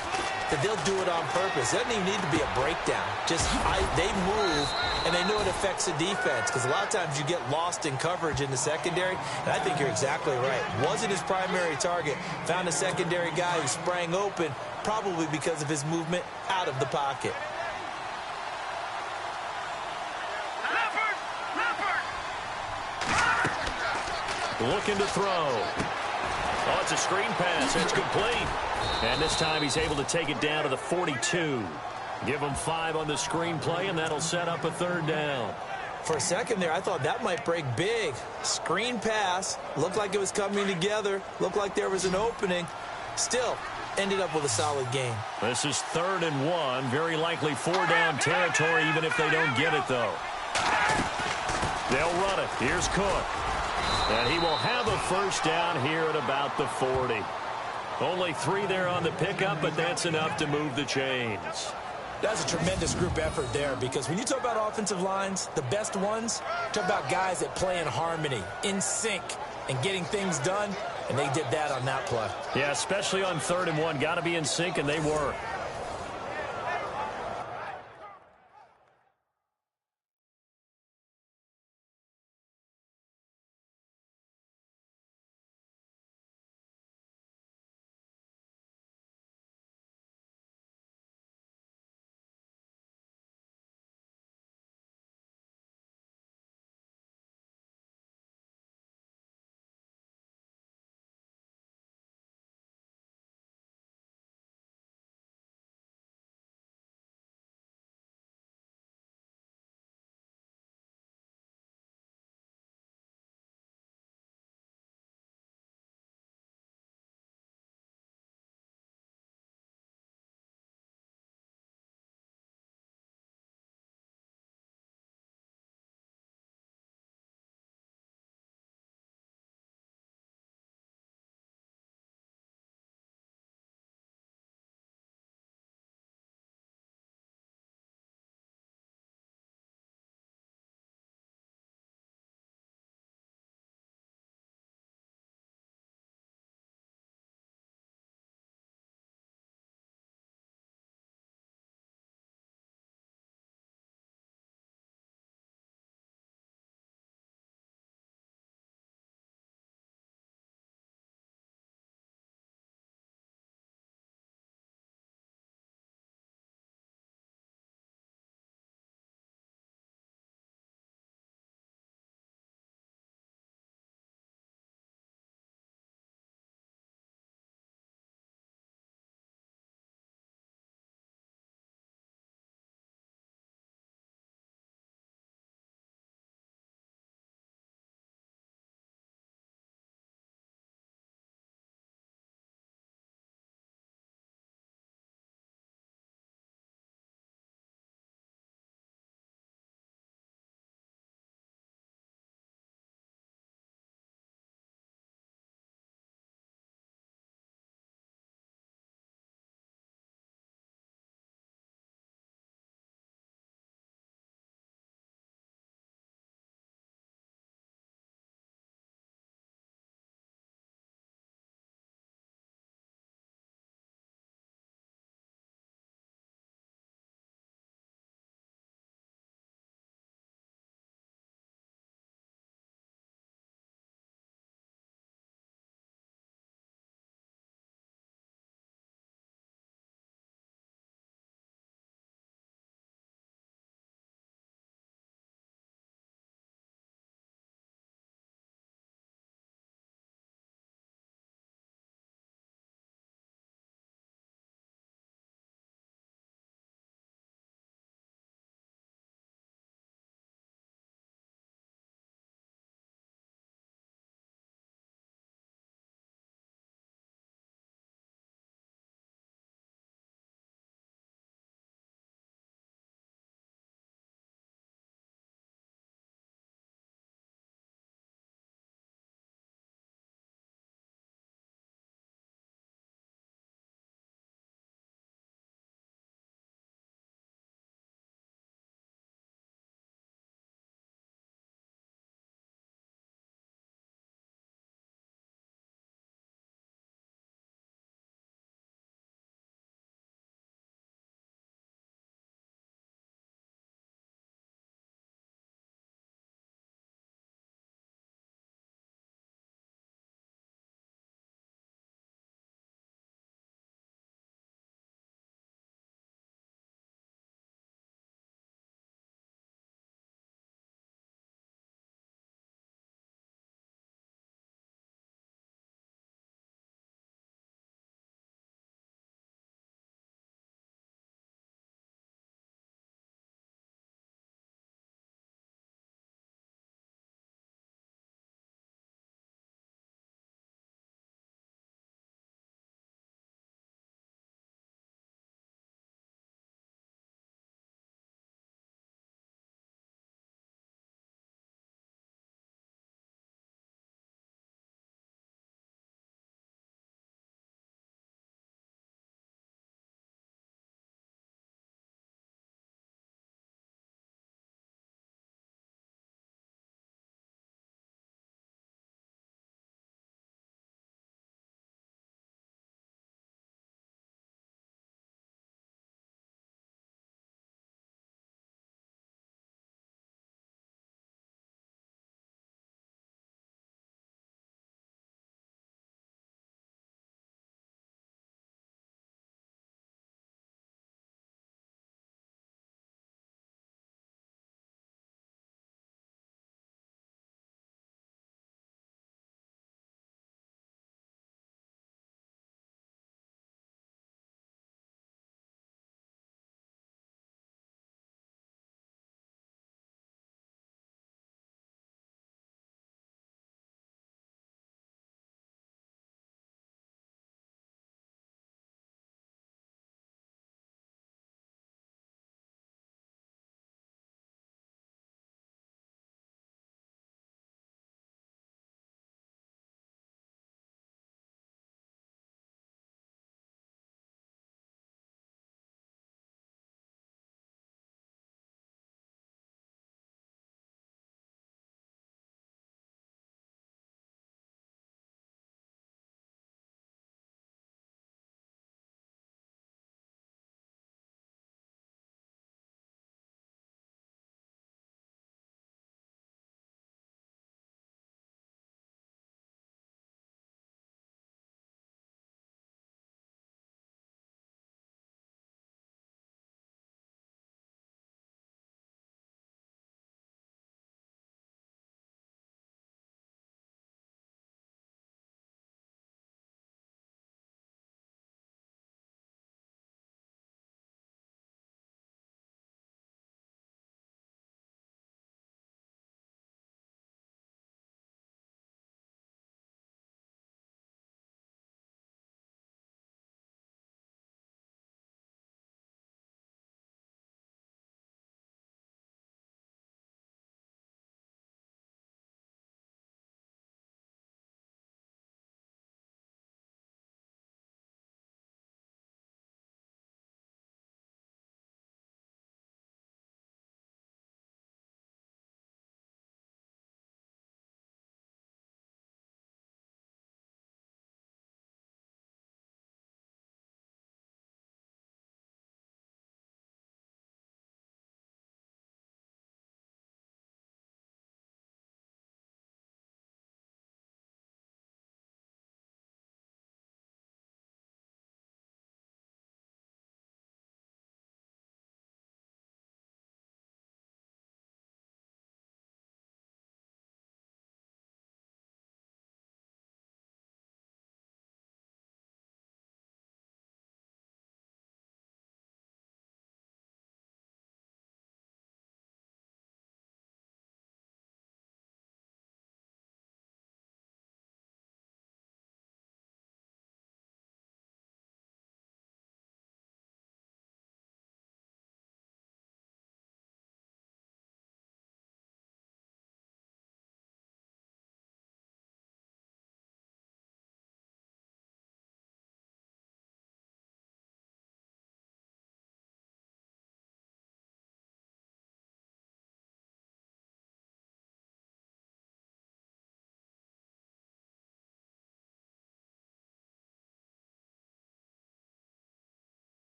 that they'll do it on purpose. It doesn't even need to be a breakdown. Just they move, and they know it affects the defense because a lot of times you get lost in coverage in the secondary, and I think you're exactly right. Wasn't his primary target. Found a secondary guy who sprang open, probably because of his movement out of the pocket. Looking to throw. Oh, it's a screen pass. It's complete. And this time he's able to take it down to the 42. Give him 5 on the screen play, and that'll set up a 3rd down. For a second there, I thought that might break big. Screen pass. Looked like it was coming together. Looked like there was an opening. Still, ended up with a solid game. This is 3rd and 1. Very likely 4-down territory, even if they don't get it, though. They'll run it. Here's Cook. And he will have a 1st down here at about the 40. Only 3 there on the pickup, but that's enough to move the chains. That's a tremendous group effort there because when you talk about offensive lines, the best ones, talk about guys that play in harmony, in sync, and getting things done, and they did that on that play. Yeah, especially on 3rd and 1. Got to be in sync, and they were.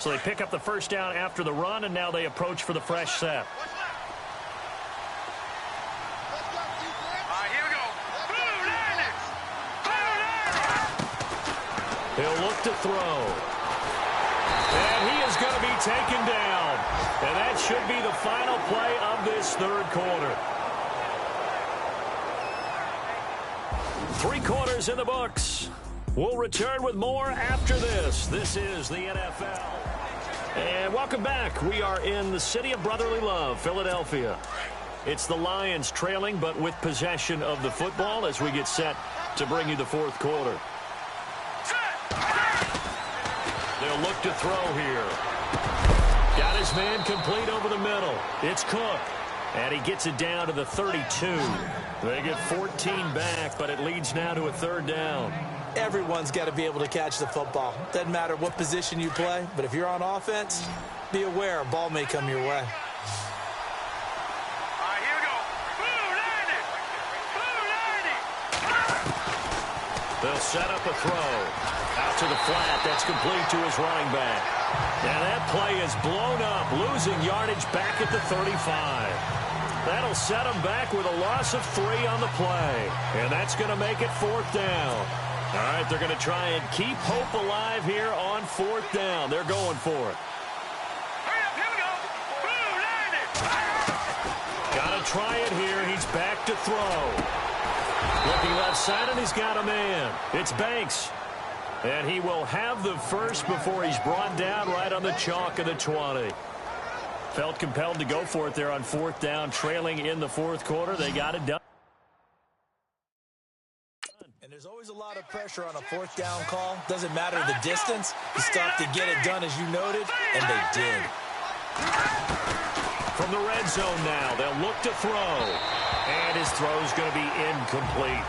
So they pick up the first down after the run, and now they approach for the fresh set. Here we go. Blue Lightning. He'll look to throw. And he is going to be taken down. And that should be the final play of this third quarter. 3 quarters in the books. We'll return with more after this. This is the NFL. And welcome back. We are in the city of brotherly love, Philadelphia. It's the Lions trailing, but with possession of the football as we get set to bring you the fourth quarter. They'll look to throw here. Got his man complete over the middle. It's Cook. And he gets it down to the 32. They get 14 back, but it leads now to a third down. Everyone's got to be able to catch the football. Doesn't matter what position you play, but if you're on offense, be aware a ball may come your way. Here we go. Blue Lightning. Blue Lightning. They'll set up a throw. Out to the flat. That's complete to his running back. And that play is blown up, losing yardage back at the 35. That'll set him back with a loss of 3 on the play. And that's going to make it fourth down. All right, they're going to try and keep hope alive here on fourth down. They're going for it. Hurry up, here we go. Blue Lightning. Got to try it here. He's back to throw. Looking left side, and he's got a man. It's Banks. And he will have the first before he's brought down right on the chalk of the 20. Felt compelled to go for it there on fourth down, trailing in the fourth quarter. They got it done. And there's always a lot of pressure on a fourth down call. Doesn't matter the distance. You stop to get it done, as you noted, and they did. From the red zone now, they'll look to throw. And his throw's going to be incomplete.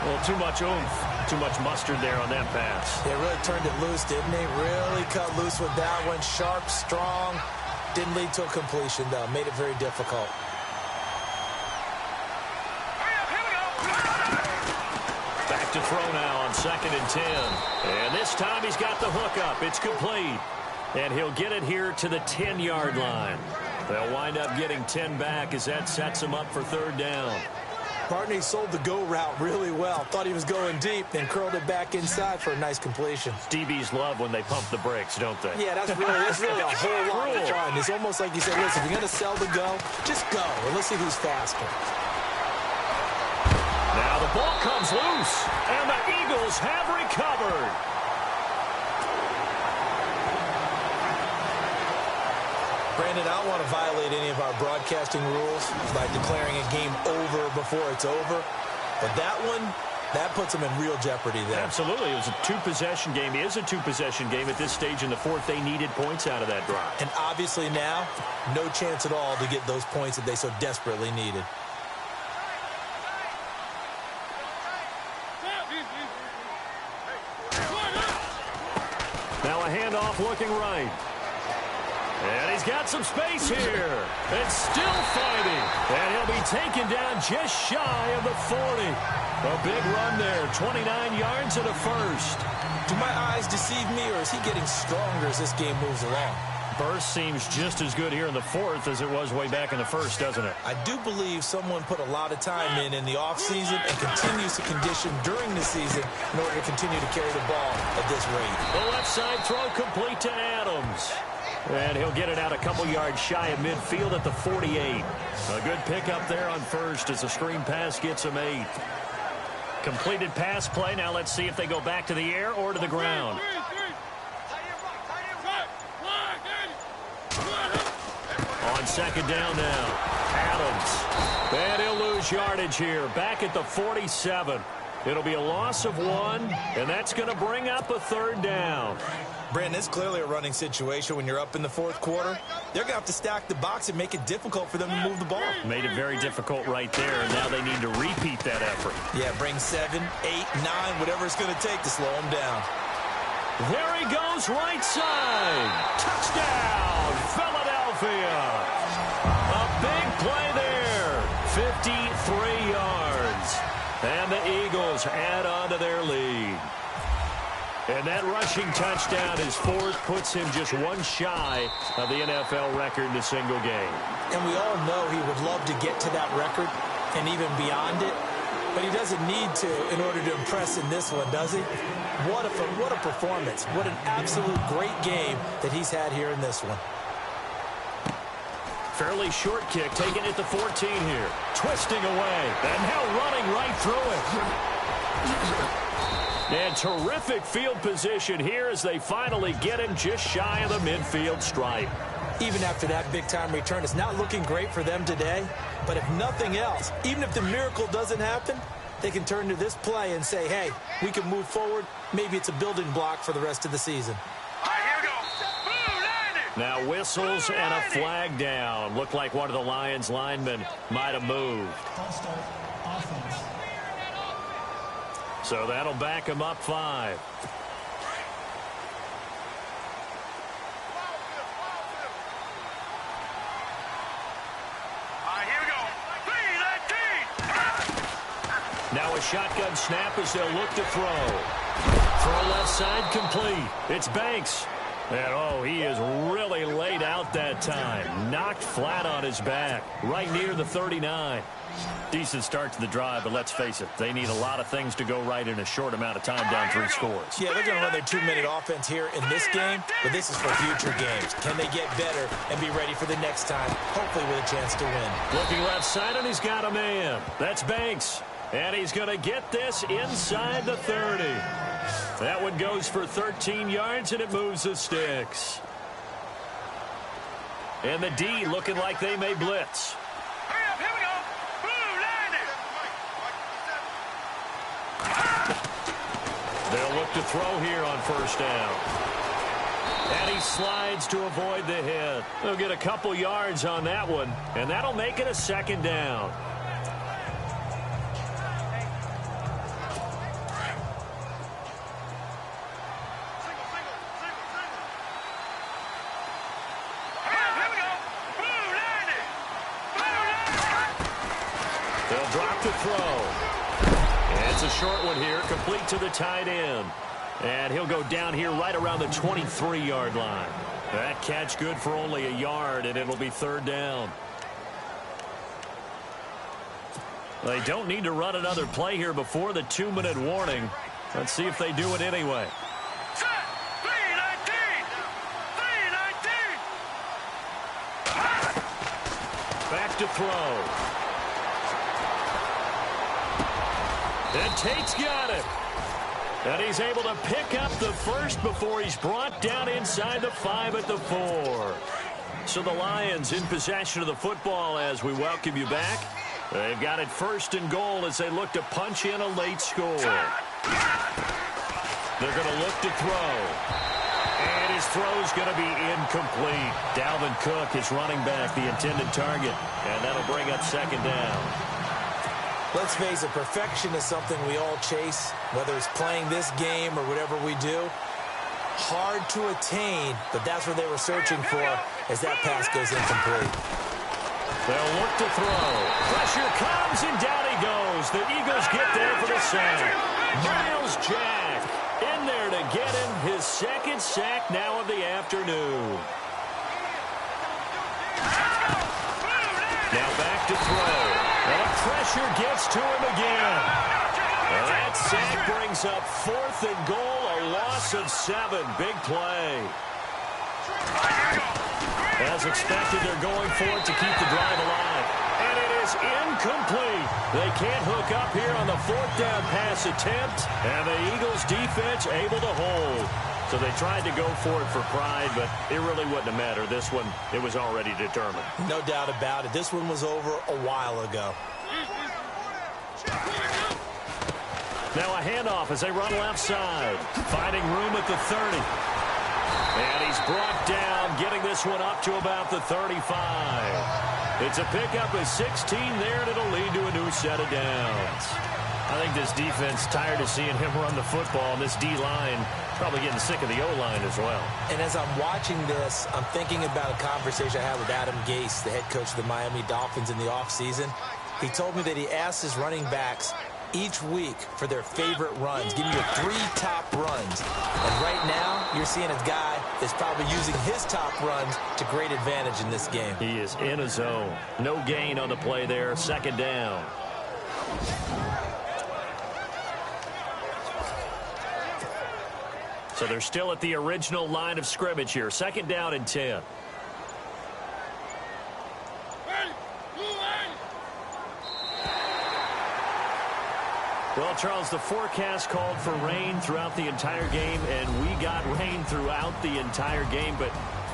Well, too much oomph, too much mustard there on that pass. They really turned it loose, didn't they? Really cut loose with that one. Sharp, strong. Didn't lead to a completion, though. Made it very difficult. Back to throw now on 2nd and 10. And this time he's got the hook up. It's complete. And he'll get it here to the 10-yard line. They'll wind up getting 10 back as that sets him up for third down. Barney sold the go route really well. Thought he was going deep, then curled it back inside for a nice completion. DBs love when they pump the brakes, don't they? Yeah, that's really a whole lot of fun. It's almost like you said, listen, if you're going to sell the go, just go, and let's see who's faster. Now the ball comes loose, and the Eagles have recovered. Brandon, I don't want to violate any of our broadcasting rules by declaring a game over before it's over. But that one, that puts them in real jeopardy there. Absolutely. It was a two-possession game. It is a two-possession game at this stage in the fourth. They needed points out of that drive. And obviously now, no chance at all to get those points that they so desperately needed. Now a handoff looking right. And he's got some space here. And still fighting. And he'll be taken down just shy of the 40. A big run there. 29 yards and a first. Do my eyes deceive me, or is he getting stronger as this game moves along? Burst seems just as good here in the fourth as it was way back in the first, doesn't it? I do believe someone put a lot of time in the offseason and continues to condition during the season in order to continue to carry the ball at this rate. The left side throw complete to Adams. And he'll get it out a couple yards shy of midfield at the 48. A good pickup there on first as the screen pass gets him 8. Completed pass play. Now let's see if they go back to the air or to the ground. On second down now, Adams. And he'll lose yardage here. Back at the 47. It'll be a loss of 1, and that's going to bring up a third down. Brandon, it's clearly a running situation when you're up in the fourth quarter. They're going to have to stack the box and make it difficult for them to move the ball. Made it very difficult right there, and now they need to repeat that effort. Yeah, bring 7, 8, 9, whatever it's going to take to slow them down. There he goes, right side. Touchdown, Philadelphia. A big play there. 53 yards. And the Eagles add on to their lead. And that rushing touchdown, his fourth, puts him just one shy of the NFL record in a single game. And we all know he would love to get to that record and even beyond it, but he doesn't need to in order to impress in this one, does he? What a performance. What an absolute great game that he's had here in this one. Fairly short kick, taking it to 14 here. Twisting away, and now running right through it. And terrific field position here as they finally get him just shy of the midfield stripe. Even after that big-time return, it's not looking great for them today. But if nothing else, even if the miracle doesn't happen, they can turn to this play and say, hey, we can move forward. Maybe it's a building block for the rest of the season. All right, here we go. Now whistles and a flag down. Looked like one of the Lions linemen might have moved. False start, offense. So that'll back him up 5. Now a shotgun snap as they'll look to throw. Throw left side complete. It's Banks. And, oh, he is really laid out that time. Knocked flat on his back, right near the 39. Decent start to the drive, but let's face it, they need a lot of things to go right in a short amount of time, down 3 scores. Yeah, they're going to run their 2-minute offense here in this game, but this is for future games. Can they get better and be ready for the next time, hopefully with a chance to win? Looking left side, and he's got a man. That's Banks. And he's going to get this inside the 30. That one goes for 13 yards, and it moves the sticks. And the D looking like they may blitz. Hurry up, here we go. Blue, line it. They'll look to throw here on first down. And he slides to avoid the hit. They'll get a couple yards on that one, and that'll make it a second down. Short one here, complete to the tight end. And he'll go down here right around the 23-yard line. That catch good for only a yard, and it'll be 3rd down. They don't need to run another play here before the 2-minute warning. Let's see if they do it anyway. Set. 3-19. 3-19. Back to throw. And Tate's got it. And he's able to pick up the first before he's brought down inside the 5 at the 4. So the Lions in possession of the football as we welcome you back. They've got it 1st and goal as they look to punch in a late score. They're going to look to throw. And his throw's going to be incomplete. Dalvin Cook is running back, the intended target. And that'll bring up 2nd down. Let's face it, perfection is something we all chase, whether it's playing this game or whatever we do. Hard to attain, but that's what they were searching for as that pass goes incomplete. They'll look to throw. Pressure comes, and down he goes. The Eagles get there for the sack. Myles Jack in there to get him his 2nd sack now of the afternoon. Now back to throw. And pressure gets to him again. That sack brings up 4th and goal, a loss of 7. Big play. As expected, they're going for it to keep the drive alive. And it is incomplete. They can't hook up here on the 4th down pass attempt. And the Eagles defense able to hold. So they tried to go for it for pride, but it really wouldn't have mattered. This one, it was already determined. No doubt about it. This one was over a while ago. Now a handoff as they run left side. Finding room at the 30. And he's brought down, getting this one up to about the 35. It's a pickup of 16 there, and it'll lead to a new set of downs. I think this defense tired of seeing him run the football, and this D-line probably getting sick of the O-line as well. And as I'm watching this, I'm thinking about a conversation I had with Adam Gase, the head coach of the Miami Dolphins in the offseason. He told me that he asked his running backs each week for their favorite runs. Give me your 3 top runs. And right now, you're seeing a guy that's probably using his top runs to great advantage in this game. He is in a zone. No gain on the play there. Second down. So they're still at the original line of scrimmage here. Second down and 10. Well, Charles, the forecast called for rain throughout the entire game, and we got rain throughout the entire game. But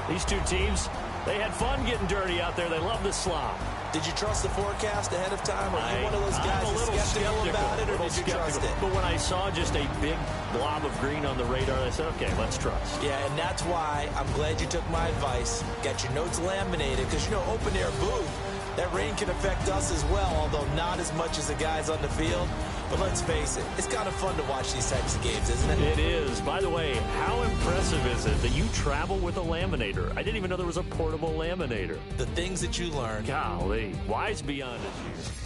these two teams, they had fun getting dirty out there. They love the slop. Did you trust the forecast ahead of time? Are you one of those guys that's skeptical about it, or did you trust it? But when I saw just a big blob of green on the radar, I said, okay, let's trust. Yeah, and that's why I'm glad you took my advice. Got your notes laminated, because, you know, open-air booth, that rain can affect us as well, although not as much as the guys on the field. But let's face it, it's kind of fun to watch these types of games, isn't it? It is. By the way, how impressive is it that you travel with a laminator? I didn't even know there was a portable laminator. The things that you learn. Golly, wise beyond his years.